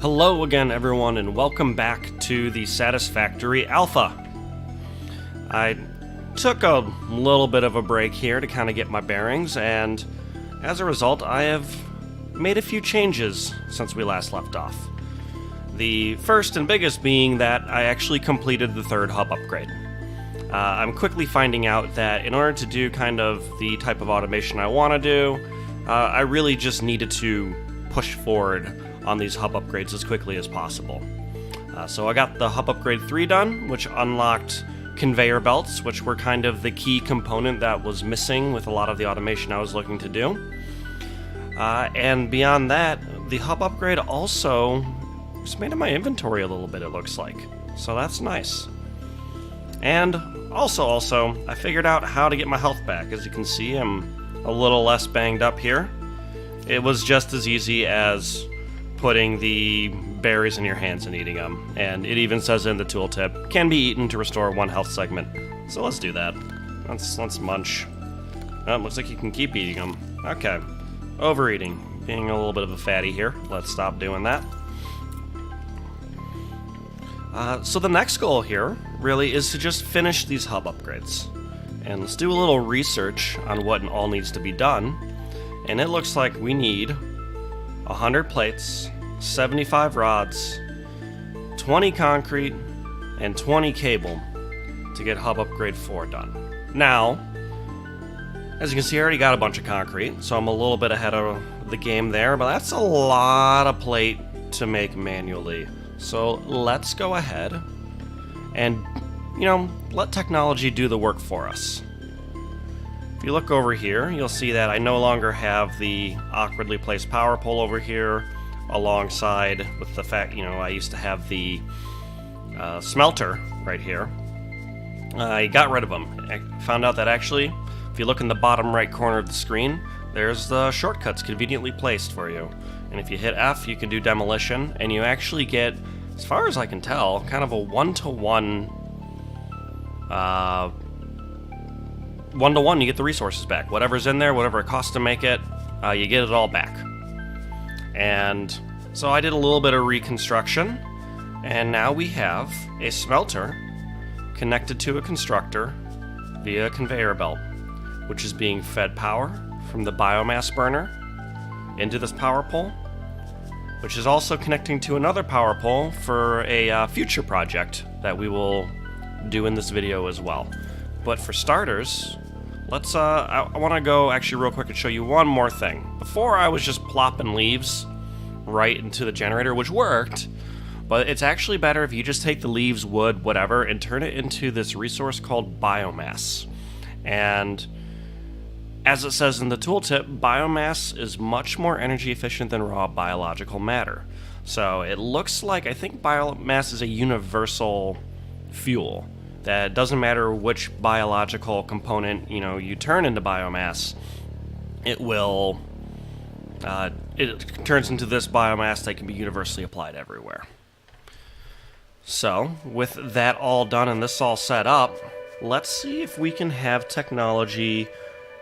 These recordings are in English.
Hello again, everyone, and welcome back to the Satisfactory Alpha. I took a little bit of a break here to kind of get my bearings, and as a result, I have made a few changes since we last left off. The first and biggest being that I actually completed the third hub upgrade. I'm quickly finding out that in order to do kind of the type of automation I want to do, I really just needed to push forward on these hub upgrades as quickly as possible. So I got the hub upgrade 3 done, which unlocked conveyor belts, which were kind of the key component that was missing with a lot of the automation I was looking to do. And beyond that, the hub upgrade also expanded my inventory a little bit, it looks like. So that's nice. And also, I figured out how to get my health back. As you can see, I'm a little less banged up here. It was just as easy as putting the berries in your hands and eating them. And it even says in the tooltip, can be eaten to restore 1 health segment. So let's do that. Let's munch. Oh, looks like you can keep eating them. Okay. Overeating. Being a little bit of a fatty here. Let's stop doing that. So the next goal here really is to just finish these hub upgrades. And let's do a little research on what all needs to be done. And it looks like we need 100 plates, 75 rods, 20 concrete, and 20 cable to get hub upgrade 4 done. Now, as you can see, I already got a bunch of concrete, so I'm a little bit ahead of the game there, but that's a lot of plate to make manually. So let's go ahead and, let technology do the work for us. If you look over here, you'll see that I no longer have the awkwardly placed power pole over here alongside with the fact, I used to have the smelter right here. I got rid of them. I found out that actually, if you look in the bottom right corner of the screen, there's the shortcuts conveniently placed for you. And if you hit F, you can do demolition, and you actually get, as far as I can tell, kind of a one-to-one, you get the resources back. Whatever's in there, whatever it costs to make it, you get it all back. And so I did a little bit of reconstruction, and now we have a smelter connected to a constructor via a conveyor belt, which is being fed power from the biomass burner into this power pole, which is also connecting to another power pole for a future project that we will do in this video as well. But for starters, let's I want to go actually real quick and show you one more thing. Before I was just plopping leaves right into the generator, which worked, but it's actually better if you just take the leaves, wood, whatever, and turn it into this resource called biomass. And as it says in the tooltip, biomass is much more energy efficient than raw biological matter. So it looks like, I think biomass is a universal fuel. That doesn't matter which biological component, you turn into biomass, it will, it turns into this biomass that can be universally applied everywhere. So, with that all done and this all set up, let's see if we can have technology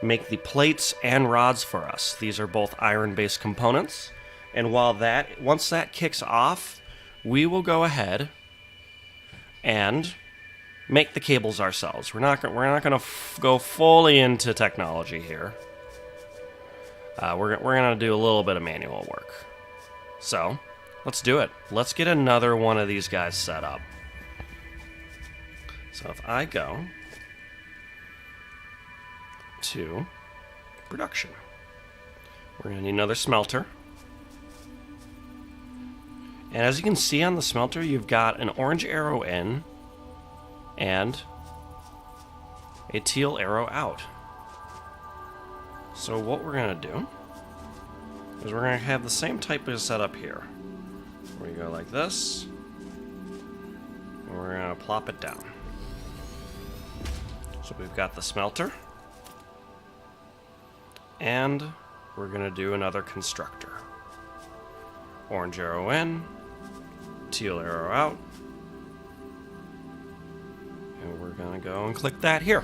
make the plates and rods for us. These are both iron-based components, and once that kicks off, we will go ahead and make the cables ourselves. We're not going to go fully into technology here. We're going to do a little bit of manual work. So, let's do it. Let's get another one of these guys set up. So if I go to production, we're going to need another smelter. And as you can see on the smelter, you've got an orange arrow in and a teal arrow out. So what we're going to do is we're going to have the same type of setup here. We go like this, and we're going to plop it down. So we've got the smelter, and we're going to do another constructor. Orange arrow in, teal arrow out, and we're going to go and click that here.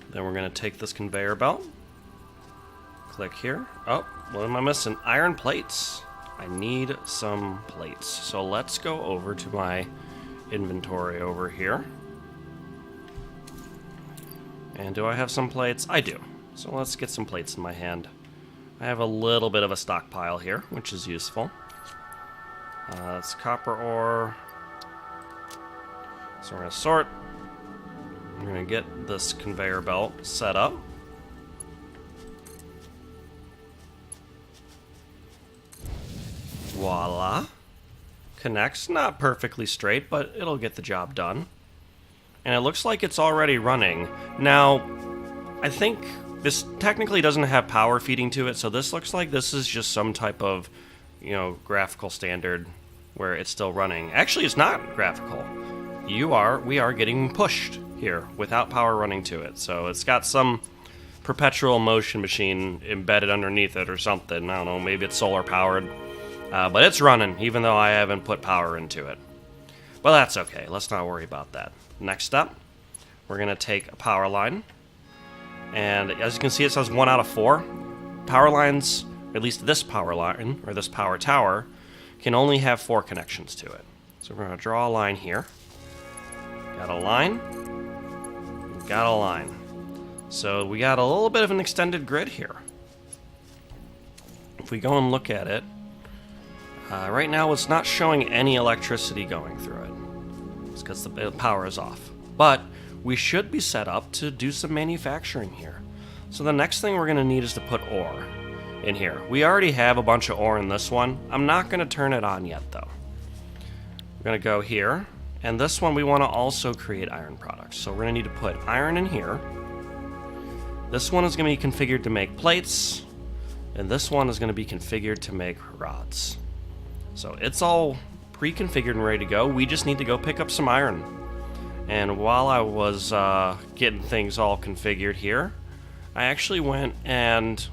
Then we're going to take this conveyor belt, click here. Oh, what am I missing? Iron plates. I need some plates. So let's go over to my inventory over here. And do I have some plates? I do. So let's get some plates in my hand. I have a little bit of a stockpile here, which is useful. It's copper ore. So we're going to sort. We're going to get this conveyor belt set up. Voila. Connects. Not perfectly straight, but it'll get the job done. And it looks like it's already running. Now, I think this technically doesn't have power feeding to it, so this looks like this is just some type of, graphical standard where it's still running. Actually, it's not graphical. We are getting pushed here without power running to it. So it's got some perpetual motion machine embedded underneath it or something. I don't know, maybe it's solar powered. But it's running, even though I haven't put power into it. But that's okay. Let's not worry about that. Next up, we're going to take a power line. And as you can see, it says 1 out of 4. Power lines, at least this power line, or this power tower, can only have 4 connections to it. So we're going to draw a line here. Got a line. Got a line. So we got a little bit of an extended grid here. If we go and look at it, right now it's not showing any electricity going through it. It's because the power is off. But we should be set up to do some manufacturing here. So the next thing we're going to need is to put ore in here. We already have a bunch of ore in this one. I'm not going to turn it on yet though. We're going to go here. And this one we want to also create iron products. So we're going to need to put iron in here. This one is going to be configured to make plates. And this one is going to be configured to make rods. So it's all pre-configured and ready to go. We just need to go pick up some iron. And while I was getting things all configured here, I actually went and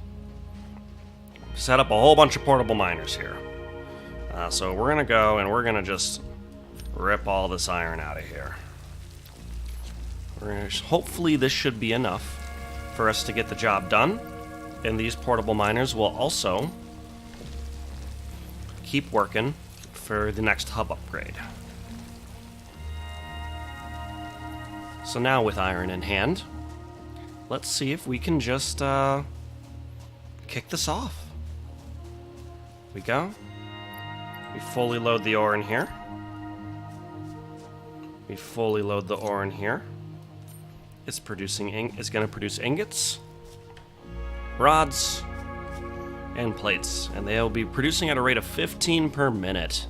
set up a whole bunch of portable miners here. So we're going to go and we're going to just rip all this iron out of here. Hopefully this should be enough for us to get the job done. And these portable miners will also keep working for the next hub upgrade. So now with iron in hand, let's see if we can just kick this off. We go. We fully load the ore in here. We fully load the ore in here. It's producing it's going to produce ingots, rods, and plates, and they'll be producing at a rate of 15 per minute.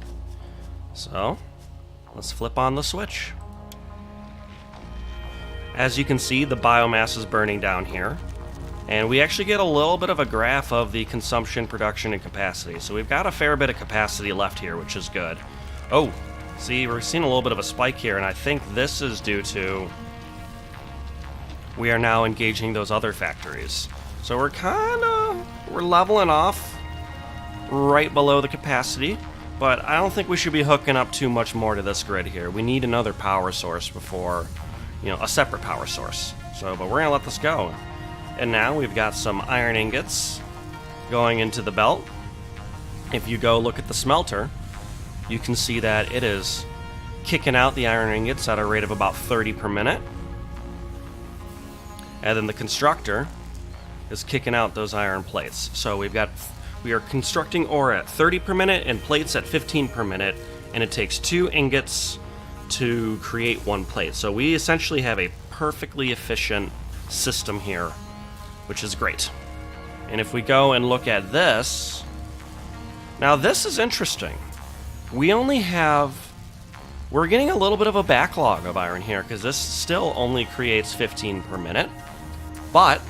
So let's flip on the switch. As you can see, the biomass is burning down here, and we actually get a little bit of a graph of the consumption, production, and capacity. So we've got a fair bit of capacity left here, which is good. Oh, see, we're seeing a little bit of a spike here, and I think this is due to we are now engaging those other factories. So we're leveling off right below the capacity, but I don't think we should be hooking up too much more to this grid here. We need another power source before, a separate power source. But we're gonna let this go. And now we've got some iron ingots going into the belt. If you go look at the smelter, you can see that it is kicking out the iron ingots at a rate of about 30 per minute. And then the constructor is kicking out those iron plates. So we are constructing ore at 30 per minute and plates at 15 per minute, and it takes 2 ingots to create 1 plate. So we essentially have a perfectly efficient system here, which is great. And if we go and look at this, now this is interesting. We're getting a little bit of a backlog of iron here because this still only creates 15 per minute, but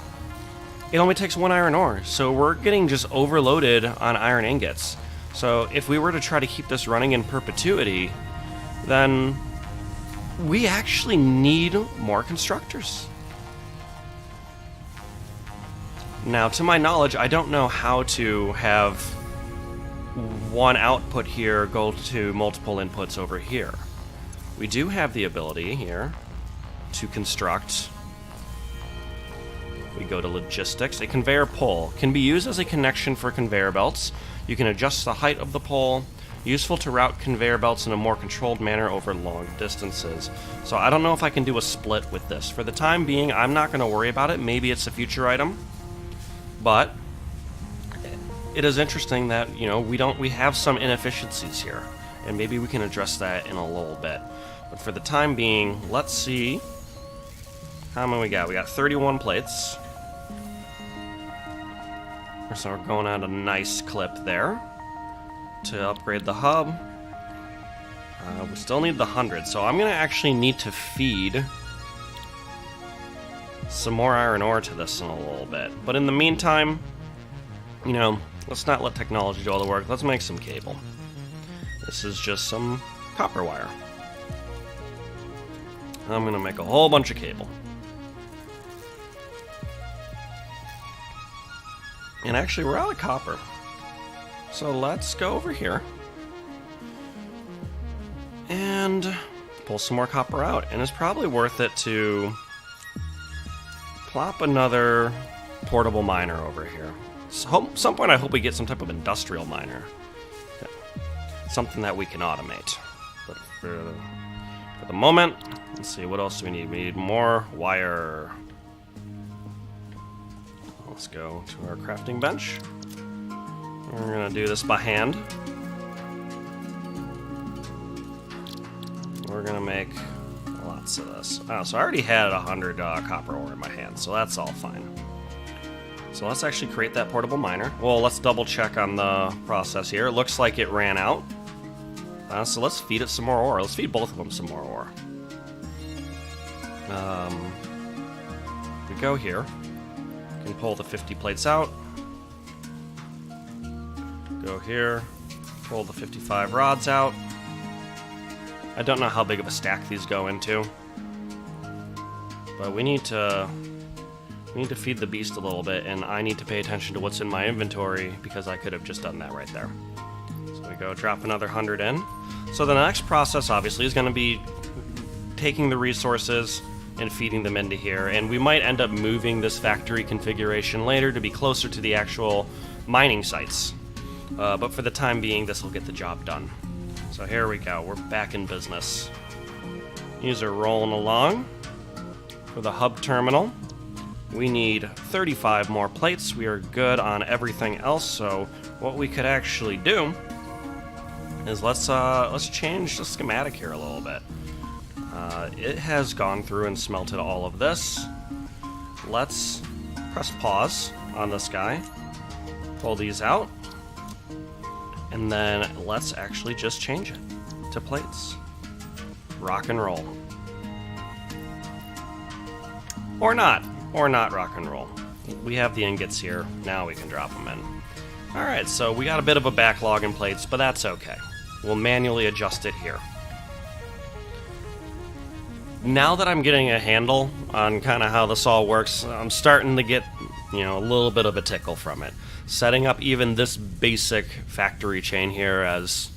it only takes 1 iron ore, so we're getting just overloaded on iron ingots. So if we were to try to keep this running in perpetuity, then we actually need more constructors. Now, to my knowledge, I don't know how to have one output here go to multiple inputs over here. We do have the ability here to construct. We go to logistics. A conveyor pull can be used as a connection for conveyor belts. You can adjust the height of the pole. Useful to route conveyor belts in a more controlled manner over long distances. So I don't know if I can do a split with this. For the time being, I'm not going to worry about it. Maybe it's a future item. But it is interesting that, you know, we have some inefficiencies here. And maybe we can address that in a little bit. But for the time being, let's see how many we got. We got 31 plates. So we're going at a nice clip there. To upgrade the hub. We still need the 100, so I'm going to actually need to feed some more iron ore to this in a little bit. But in the meantime, you know, let's not let technology do all the work. Let's make some cable. This is just some copper wire. I'm going to make a whole bunch of cable. And actually, we're out of copper. So let's go over here and pull some more copper out. And it's probably worth it to plop another portable miner over here. So at some point I hope we get some type of industrial miner. Something that we can automate. But for the moment, let's see, what else do we need? We need more wire. Let's go to our crafting bench. We're going to do this by hand. We're going to make lots of this. Oh, so I already had 100 copper ore in my hand, so that's all fine. So let's actually create that portable miner. Well, let's double check on the process here. It looks like it ran out. So let's feed it some more ore. Let's feed both of them some more ore. We go here. We can pull the 50 plates out. Go here, pull the 55 rods out. I don't know how big of a stack these go into, but we need to feed the beast a little bit, and I need to pay attention to what's in my inventory because I could have just done that right there. So we go drop another 100 in. So the next process obviously is going to be taking the resources and feeding them into here, and we might end up moving this factory configuration later to be closer to the actual mining sites. But for the time being, this will get the job done. So here we go. We're back in business. These are rolling along. For the hub terminal, we need 35 more plates. We are good on everything else. So what we could actually do is let's change the schematic here a little bit. It has gone through and smelted all of this. Let's press pause on this guy. Pull these out. And then let's actually just change it to plates. Rock and roll. Or not rock and roll. We have the ingots here. Now we can drop them in. Alright, so we got a bit of a backlog in plates, but that's okay. We'll manually adjust it here. Now that I'm getting a handle on kind of how this all works, I'm starting to get, you know, a little bit of a tickle from it. Setting up even this basic factory chain here as...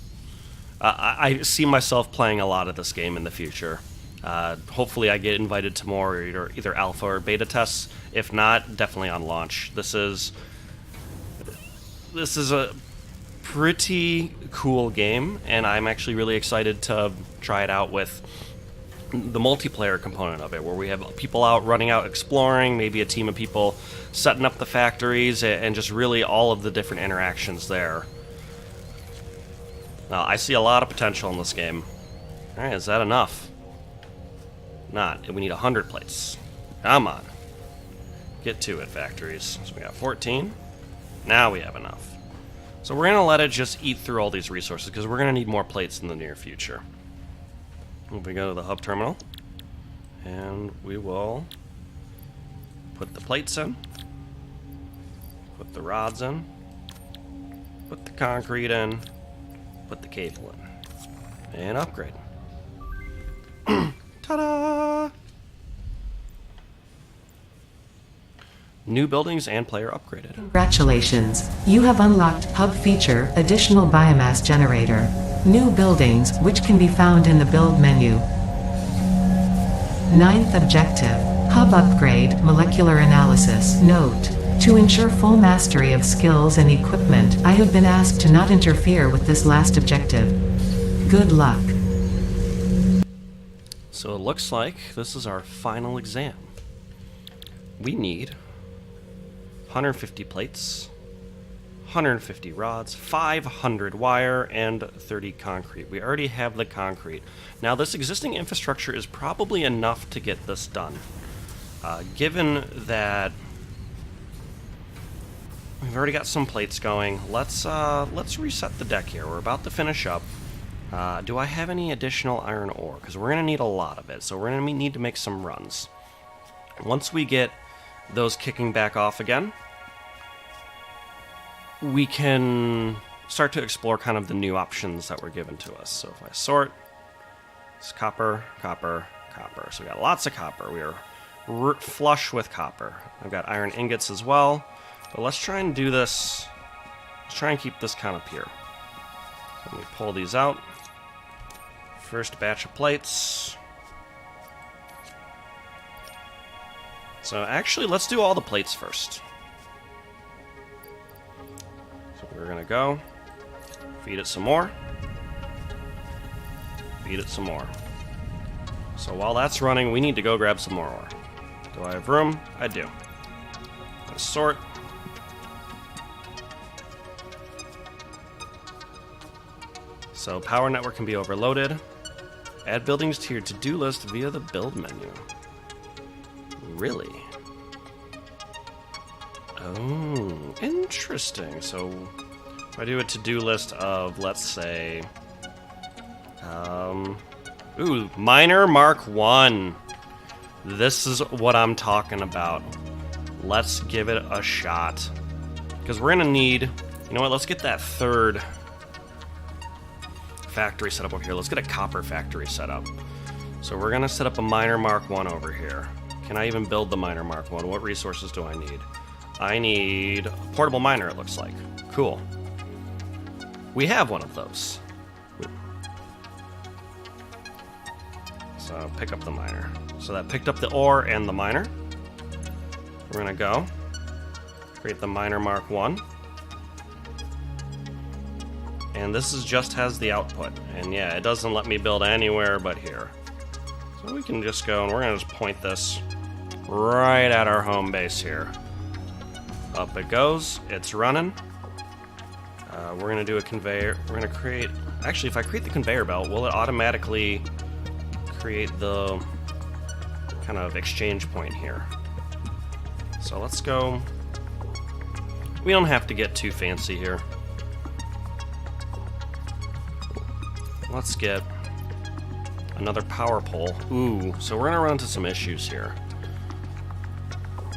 I see myself playing a lot of this game in the future. Hopefully I get invited to more either alpha or beta tests. If not, definitely on launch. This is a pretty cool game, and I'm actually really excited to try it out with the multiplayer component of it, where we have people out running out exploring, maybe a team of people setting up the factories, and just really all of the different interactions there. Now, I see a lot of potential in this game. Alright, is that enough? Not. We need 100 plates. Come on. Get to it, factories. So we got 14. Now we have enough. So we're going to let it just eat through all these resources, because we're going to need more plates in the near future. We go to the hub terminal, and we will put the plates in, put the rods in, put the concrete in, put the cable in, and upgrade. Ta-da! New buildings and player upgraded. Congratulations, you have unlocked Hub Feature, Additional Biomass Generator. New buildings, which can be found in the build menu. 9th objective, Hub Upgrade, Molecular Analysis. Note: To ensure full mastery of skills and equipment, I have been asked to not interfere with this last objective. Good luck. So it looks like this is our final exam. We need 150 plates, 150 rods, 500 wire, and 30 concrete. We already have the concrete. Now, this existing infrastructure is probably enough to get this done. Given that we've already got some plates going, let's reset the deck here. We're about to finish up. Do I have any additional iron ore? Because we're going to need a lot of it, so we're going to need to make some runs. Once we get those kicking back off again, we can start to explore kind of the new options that were given to us. So if I sort, it's copper, copper, copper. So we got lots of copper. We are flush with copper. I've got iron ingots as well. But let's try and do this. Let's try and keep this kind of pure. Let me pull these out. First batch of plates. So actually, let's do all the plates first. So we're gonna go feed it some more. Feed it some more. So while that's running, we need to go grab some more ore. Do I have room? I do. Let's sort. So power network can be overloaded. Add buildings to your to-do list via the build menu. Really? Oh, interesting. So if I do a to-do list of, let's say, Miner Mark 1. This is what I'm talking about. Let's give it a shot. Because we're going to need, you know what, let's get that third factory set up over here. Let's get a copper factory set up. So we're going to set up a Miner Mark 1 over here. Can I even build the Miner Mark 1? What resources do I need? I need a portable miner, it looks like. Cool. We have one of those. So pick up the miner. So that picked up the ore and the miner. We're gonna go create the Miner Mark 1. And this is just has the output. And yeah, it doesn't let me build anywhere but here. So we can just go and we're gonna just point this right at our home base here. Up it goes, it's running. We're gonna do a conveyor. We're gonna create, actually if I create the conveyor belt, will it automatically create the kind of exchange point here? So let's go, we don't have to get too fancy here. Let's get another power pole. Ooh, so we're gonna run into some issues here.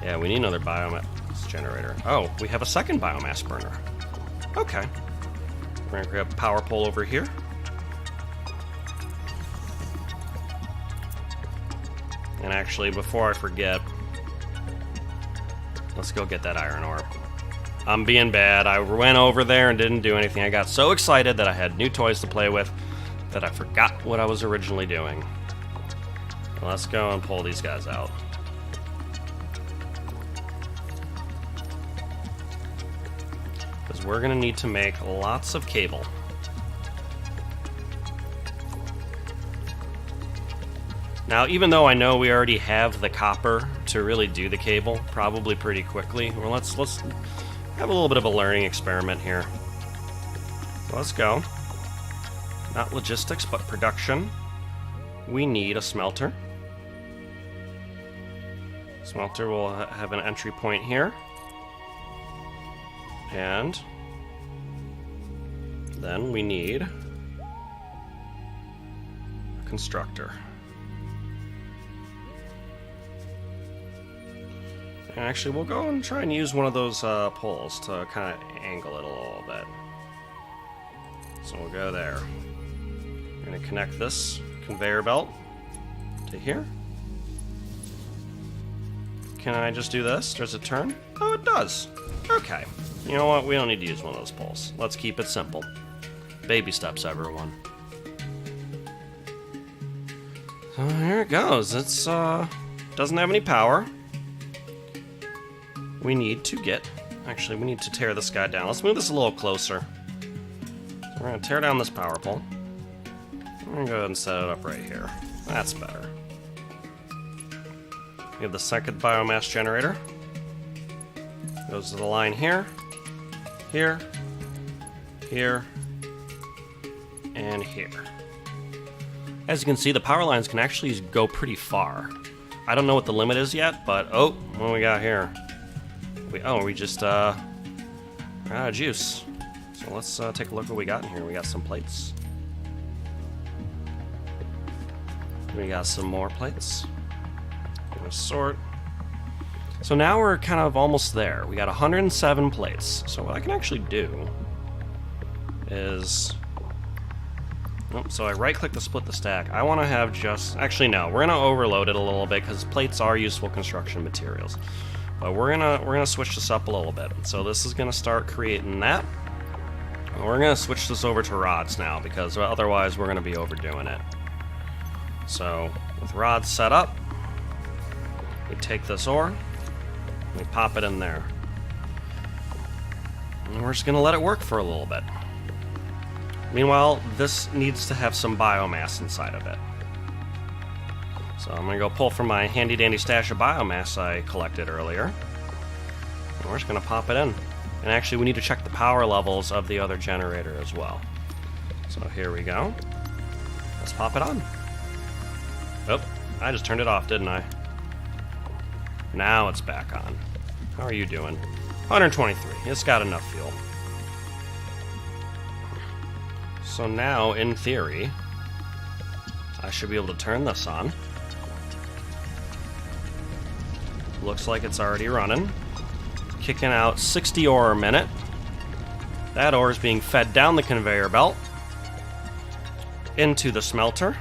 Yeah, we need another biomass generator. Oh, we have a second biomass burner. Okay. We're gonna grab a power pole over here. And actually, before I forget, let's go get that iron ore. I'm being bad. I went over there and didn't do anything. I got so excited that I had new toys to play with that I forgot what I was originally doing. Let's go and pull these guys out. Because we're going to need to make lots of cable. Now, even though I know we already have the copper to really do the cable, probably pretty quickly, well, let's have a little bit of a learning experiment here. So let's go. Not logistics, but production. We need a smelter. Smelter will have an entry point here. And then we need a constructor. And actually, we'll go and try and use one of those poles to kind of angle it a little bit. So we'll go there. We're going to connect this conveyor belt to here. Can I just do this? Does it turn? Oh, it does. Okay. You know what? We don't need to use one of those poles. Let's keep it simple. Baby steps, everyone. So here it goes. It's doesn't have any power. we need to get... Actually, we need to tear this guy down. Let's move this a little closer. We're going to tear down this power pole. We're going to go ahead and set it up right here. That's better. We have the second biomass generator. Goes to the line here, here, here, and here. As you can see, the power lines can actually go pretty far. I don't know what the limit is yet, but oh, what do we got here? We just ran out of juice. So let's take a look what we got in here. We got some plates. We got some more plates. We're gonna sort. So now we're kind of almost there. We got 107 plates. So what I can actually do is... Oh, so I right-click to split the stack. I want to have just... Actually, no. We're going to overload it a little bit because plates are useful construction materials. But we're gonna switch this up a little bit. So this is going to start creating that. And we're going to switch this over to rods now because otherwise we're going to be overdoing it. So with rods set up, we take this ore, we pop it in there. And we're just going to let it work for a little bit. Meanwhile, this needs to have some biomass inside of it. So I'm going to go pull from my handy-dandy stash of biomass I collected earlier. And we're just going to pop it in. And actually, we need to check the power levels of the other generator as well. So here we go. Let's pop it on. Oh, I just turned it off, didn't I? Now it's back on. How are you doing? 123. It's got enough fuel. So now, in theory, I should be able to turn this on. Looks like it's already running. Kicking out 60 ore a minute. That ore is being fed down the conveyor belt into the smelter,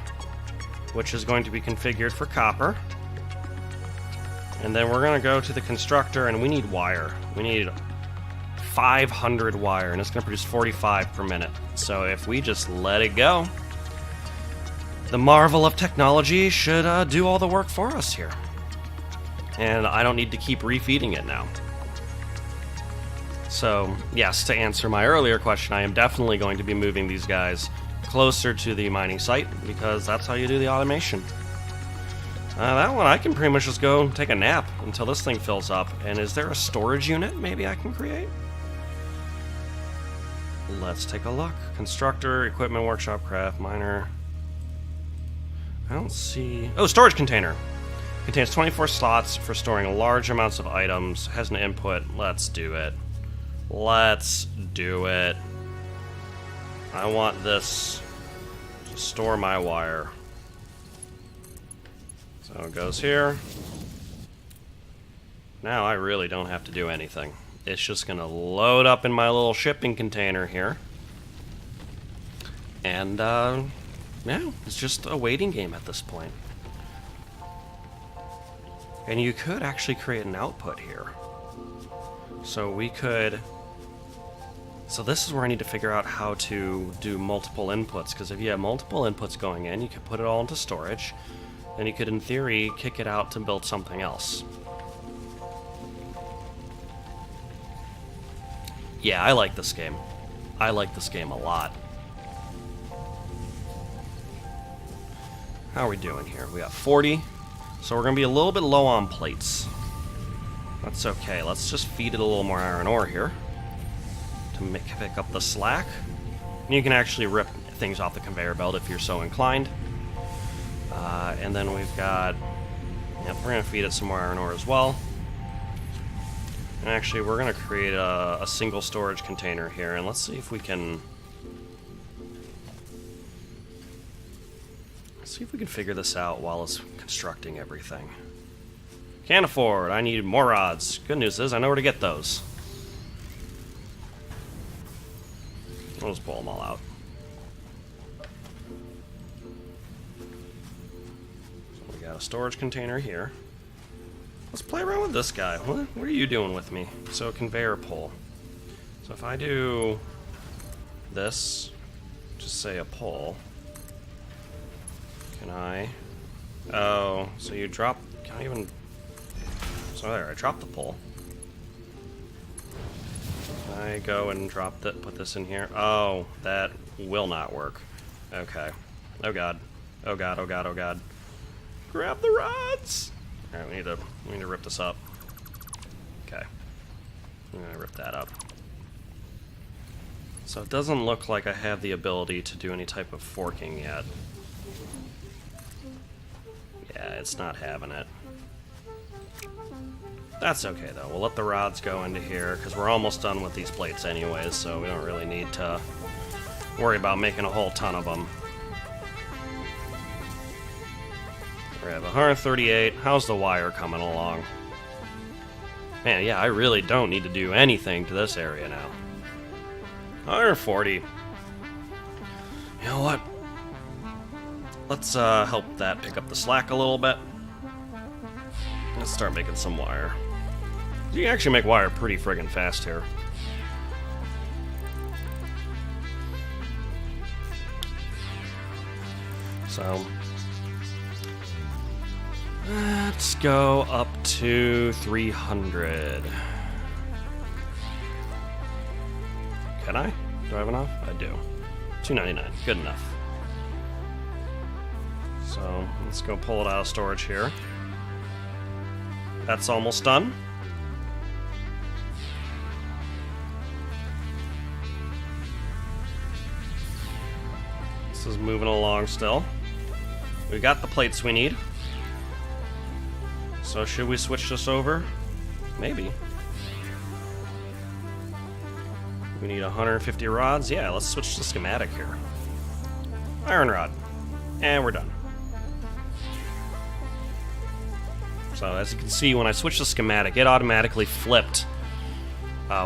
which is going to be configured for copper. And then we're going to go to the constructor, and we need wire. We need 500 wire, and it's going to produce 45 per minute. So if we just let it go, the marvel of technology should do all the work for us here. And I don't need to keep refeeding it now. So, yes, to answer my earlier question, I am definitely going to be moving these guys closer to the mining site, because that's how you do the automation. That one, I can pretty much just go take a nap until this thing fills up. And is there a storage unit maybe I can create? Let's take a look. Constructor, equipment, workshop, craft, miner. I don't see... Oh, storage container. Contains 24 slots for storing large amounts of items. Has an input. Let's do it. Let's do it. I want this to store my wire. So it goes here. Now I really don't have to do anything. It's just going to load up in my little shipping container here. And, yeah, it's just a waiting game at this point. And you could actually create an output here. So we could... So this is where I need to figure out how to do multiple inputs, because if you have multiple inputs going in, you could put it all into storage, then you could, in theory, kick it out to build something else. Yeah, I like this game. I like this game a lot. How are we doing here? We got 40, so we're going to be a little bit low on plates. That's okay. Let's just feed it a little more iron ore here to pick up the slack. And you can actually rip things off the conveyor belt if you're so inclined. And then we've got... Yep, we're going to feed it some more iron ore as well. And actually, we're going to create a single storage container here, and let's see if we can... Let's see if we can figure this out while it's constructing everything. Can't afford. I need more rods. Good news is I know where to get those. We'll just pull them all out. So we got a storage container here. Let's play around with this guy. What are you doing with me? So a conveyor pull. So if I do this, just say a pull. Can I? Oh, so you drop... Can I even... So there, I dropped the pull. Can I go and put this in here? Oh, that will not work. Okay. Oh god. Oh god, oh god, oh god. Grab the rods! Alright, we need to rip this up. Okay. I'm gonna rip that up. So it doesn't look like I have the ability to do any type of forking yet. Yeah, it's not having it. That's okay though. We'll let the rods go into here because we're almost done with these plates anyways, so we don't really need to worry about making a whole ton of them. We have 138. How's the wire coming along? Man, yeah, I really don't need to do anything to this area now. 140. You know what? Let's help that pick up the slack a little bit. Let's start making some wire. You can actually make wire pretty friggin' fast here. So let's go up to 300. Can I? Do I have enough? I do. 299. Good enough. So let's go pull it out of storage here. That's almost done. This is moving along still. We got the plates we need. So should we switch this over? Maybe. We need 150 rods. Yeah, let's switch to schematic here. Iron rod. And we're done. So as you can see, when I switched to schematic, it automatically flipped it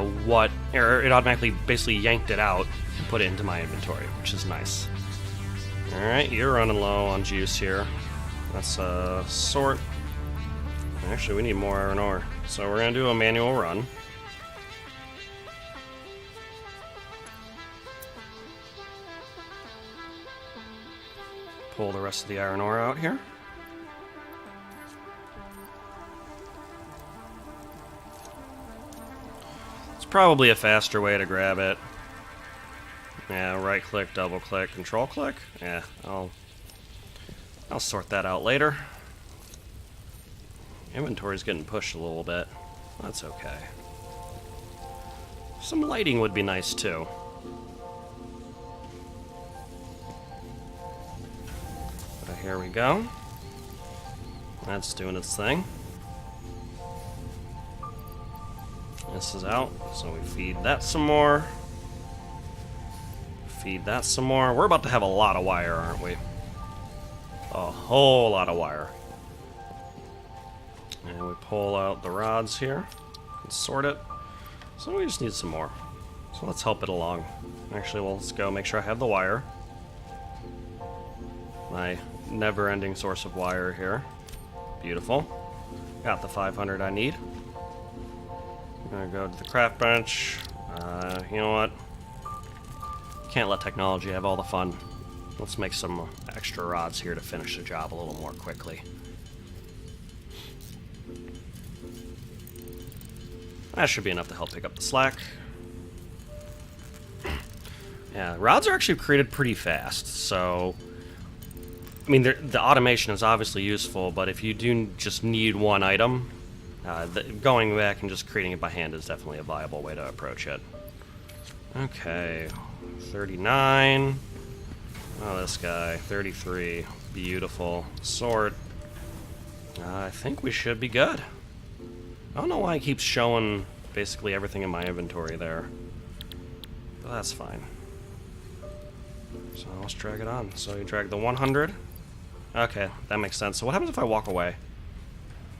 automatically basically yanked it out and put it into my inventory, which is nice. Alright, you're running low on juice here. Let's sort. Actually, we need more iron ore. So we're going to do a manual run. Pull the rest of the iron ore out here. It's probably a faster way to grab it. Yeah, right click, double click, control click. Yeah, I'll sort that out later. Inventory's getting pushed a little bit. That's okay. Some lighting would be nice too. But here we go. That's doing its thing. This is out, so we feed that some more. Feed that some more. We're about to have a lot of wire, aren't we? A whole lot of wire. And we pull out the rods here and sort it. So we just need some more. So let's help it along. Actually, well, let's go make sure I have the wire. My never-ending source of wire here. Beautiful. Got the 500 I need. I'm gonna go to the craft bench. You know what? Can't let technology have all the fun. Let's make some extra rods here to finish the job a little more quickly. That should be enough to help pick up the slack. Yeah, rods are actually created pretty fast, so I mean, the automation is obviously useful, but if you do just need one item, going back and just creating it by hand is definitely a viable way to approach it. Okay, 39. Oh, this guy, 33. Beautiful. Sort. I think we should be good. I don't know why it keeps showing basically everything in my inventory there. But that's fine. So let's drag it on. So you drag the 100. Okay, that makes sense. So what happens if I walk away?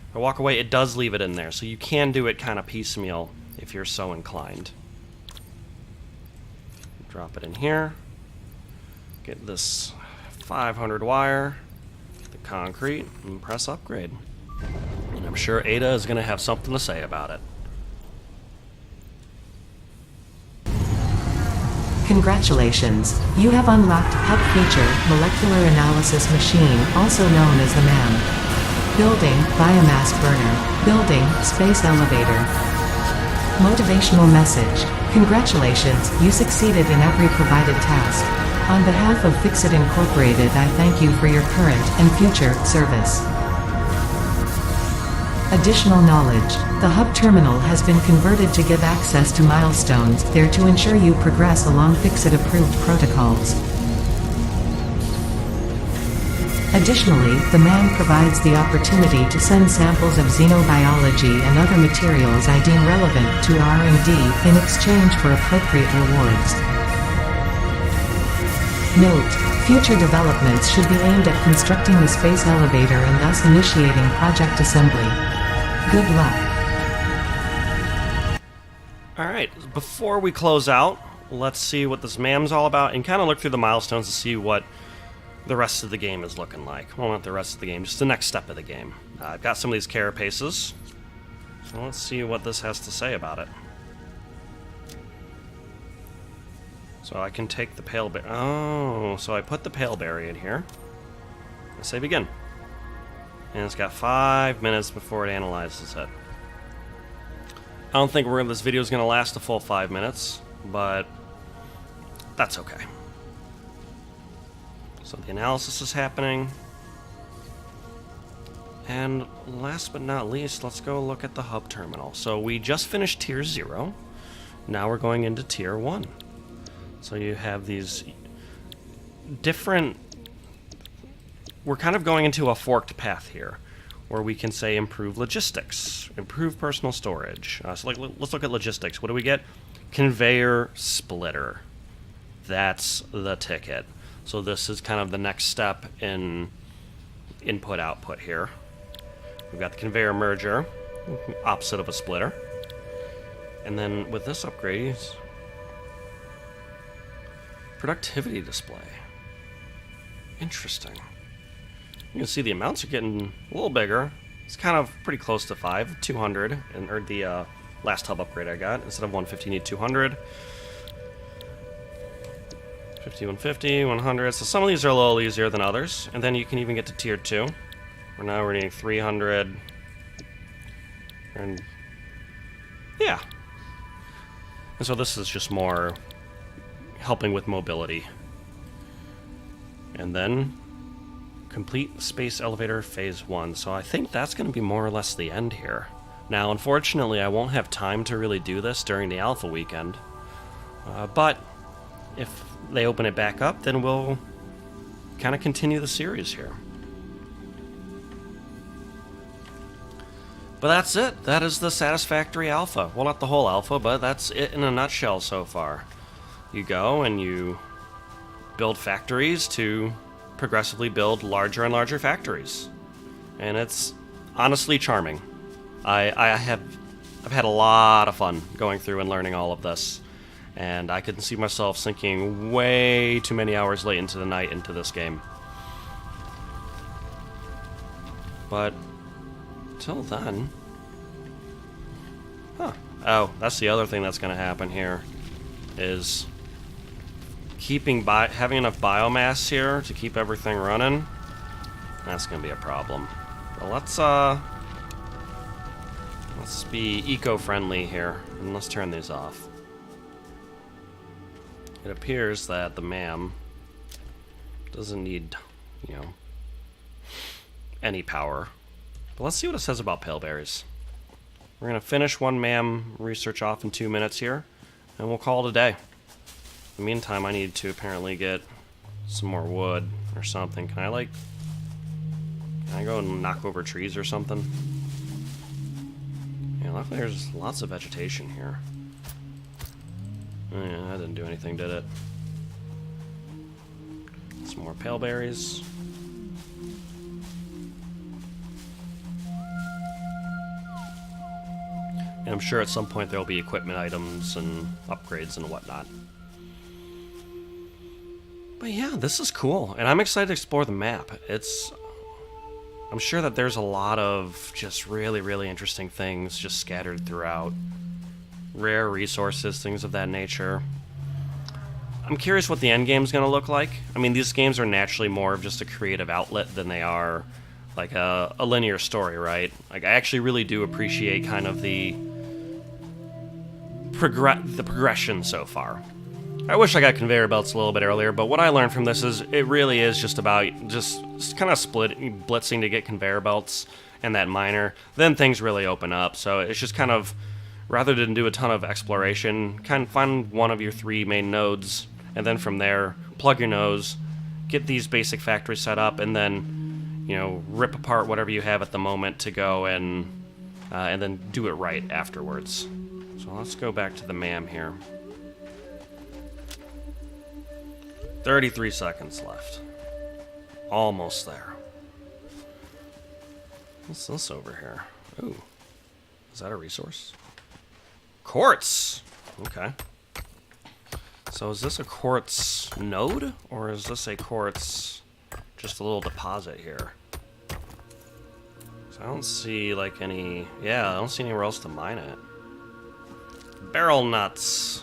If I walk away, it does leave it in there. So you can do it kind of piecemeal if you're so inclined. Drop it in here. Get this 500 wire, the concrete, and press upgrade. And I'm sure Ada is going to have something to say about it. Congratulations, you have unlocked Hub Feature, Molecular Analysis Machine, also known as the MAM. Building, Biomass Burner. Building, Space Elevator. Motivational Message. Congratulations, you succeeded in every provided task. On behalf of Fixit Incorporated, I thank you for your current and future service. Additional knowledge. The hub terminal has been converted to give access to milestones there to ensure you progress along Fixit-approved protocols. Additionally, the man provides the opportunity to send samples of xenobiology and other materials I deem relevant to R&D in exchange for appropriate rewards. Note: future developments should be aimed at constructing the space elevator and thus initiating project assembly. Good luck. Alright, before we close out, let's see what this MAM's all about and kind of look through the milestones to see what the rest of the game is looking like. Well, not the rest of the game, just the next step of the game. I've got some of these carapaces, so let's see what this has to say about it. So I can take the paleberry. Oh, so I put the paleberry in here. I say begin. And it's got 5 minutes before it analyzes it. I don't think this video is going to last a full 5 minutes, but that's okay. So the analysis is happening. And last but not least, let's go look at the hub terminal. So we just finished Tier 0. Now we're going into Tier 1. So you have these different... We're kind of going into a forked path here, where we can say improve logistics, improve personal storage. So let's look at logistics. What do we get? Conveyor splitter. That's the ticket. So this is kind of the next step in input-output here. We've got the conveyor merger, opposite of a splitter. And then with this upgrade, productivity display. Interesting. You can see the amounts are getting a little bigger. It's kind of pretty close to 200, or the last hub upgrade I got. Instead of 150, you need 200. 50, 150, 100. So some of these are a little easier than others. And then you can even get to Tier 2. Where now we're needing 300. And yeah. And so this is just more helping with mobility. And then complete space elevator phase 1. So I think that's going to be more or less the end here. Now, unfortunately, I won't have time to really do this during the alpha weekend. But if they open it back up, then we'll kind of continue the series here. But that's it. That is the Satisfactory alpha. Well, not the whole alpha, but that's it in a nutshell so far. You go and you build factories to progressively build larger and larger factories. And it's honestly charming. I've had a lot of fun going through and learning all of this. And I could see myself sinking way too many hours late into the night into this game. But till then... Huh. Oh, that's the other thing that's going to happen here. Is having enough biomass here to keep everything running. That's going to be a problem. But let's be eco-friendly here. And let's turn these off. It appears that the MAM doesn't need, any power. But let's see what it says about paleberries. We're going to finish one MAM research off in 2 minutes here, and we'll call it a day. In the meantime, I need to apparently get some more wood or something. Can I go and knock over trees or something? Yeah, luckily there's lots of vegetation here. Oh, yeah, that didn't do anything, did it? Some more paleberries. And I'm sure at some point there'll be equipment items and upgrades and whatnot. But yeah, this is cool. And I'm excited to explore the map. I'm sure that there's a lot of just really, really interesting things just scattered throughout. Rare resources, things of that nature. I'm curious what the end game is going to look like. I mean, these games are naturally more of just a creative outlet than they are like a linear story, right? Like, I actually really do appreciate kind of the the progression so far. I wish I got conveyor belts a little bit earlier, but what I learned from this is it really is just about just kind of blitzing to get conveyor belts and that miner. Then things really open up. So it's just kind of, rather than do a ton of exploration, kind of find one of your 3 main nodes, and then from there, plug your nose, get these basic factories set up, and then, you know, rip apart whatever you have at the moment to go and then do it right afterwards. So let's go back to the MAM here. 33 seconds left. Almost there. What's this over here? Ooh. Is that a resource? Quartz! Okay. So is this a quartz node? Or is this a quartz... just a little deposit here? So I don't see, like, any... yeah, I don't see anywhere else to mine it. Barrel nuts!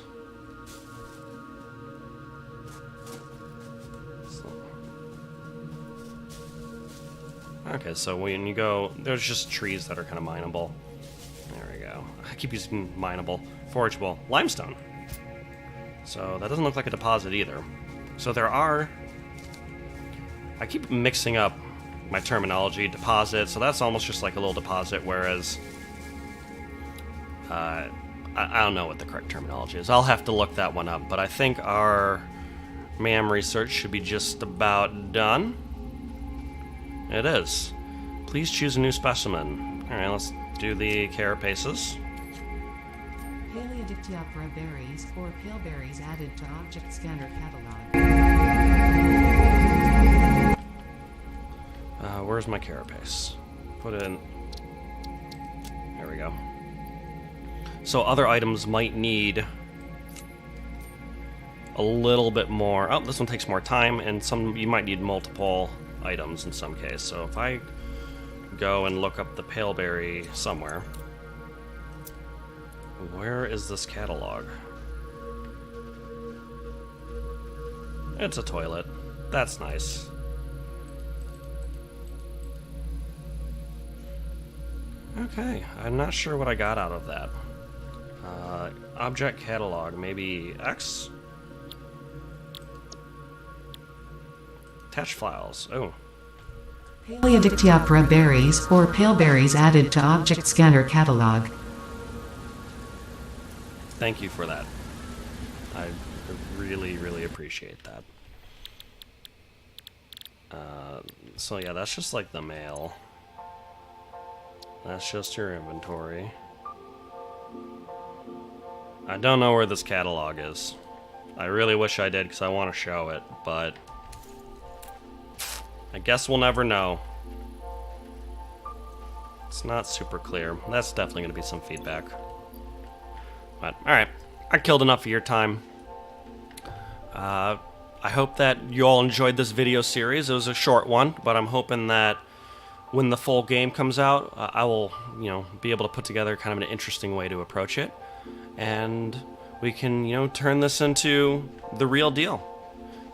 Okay, so when you go, there's just trees that are kind of mineable. There we go. I keep using mineable. Forageable. Limestone. So that doesn't look like a deposit either. So there are... I keep mixing up my terminology. Deposit, so that's almost just like a little deposit, whereas... I don't know what the correct terminology is. I'll have to look that one up, but I think our MAM research should be just about done. It is. Please choose a new specimen. Alright, let's do the carapaces. Paleodictyoptera berries or pale berries added to object scanner catalog. Where's my carapace? Put it in. There we go. So other items might need a little bit more. Oh, this one takes more time, and some you might need multiple items in some case. So if I go and look up the paleberry somewhere, where is this catalog? It's a toilet. That's nice. Okay, I'm not sure what I got out of that. Object catalog, maybe X? Attach files. Oh. Paleodictyoptera berries or pale berries added to object scanner catalog. Thank you for that. I really, really appreciate that. So yeah, that's just like the mail. That's just your inventory. I don't know where this catalog is. I really wish I did because I want to show it, but I guess we'll never know. It's not super clear. That's definitely going to be some feedback. But, alright. I killed enough of your time. I hope that you all enjoyed this video series. It was a short one, but I'm hoping that when the full game comes out, I will, be able to put together kind of an interesting way to approach it. And we can, turn this into the real deal.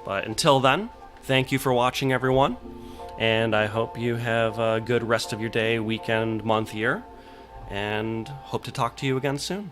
But until then, thank you for watching, everyone. And I hope you have a good rest of your day, weekend, month, year. And hope to talk to you again soon.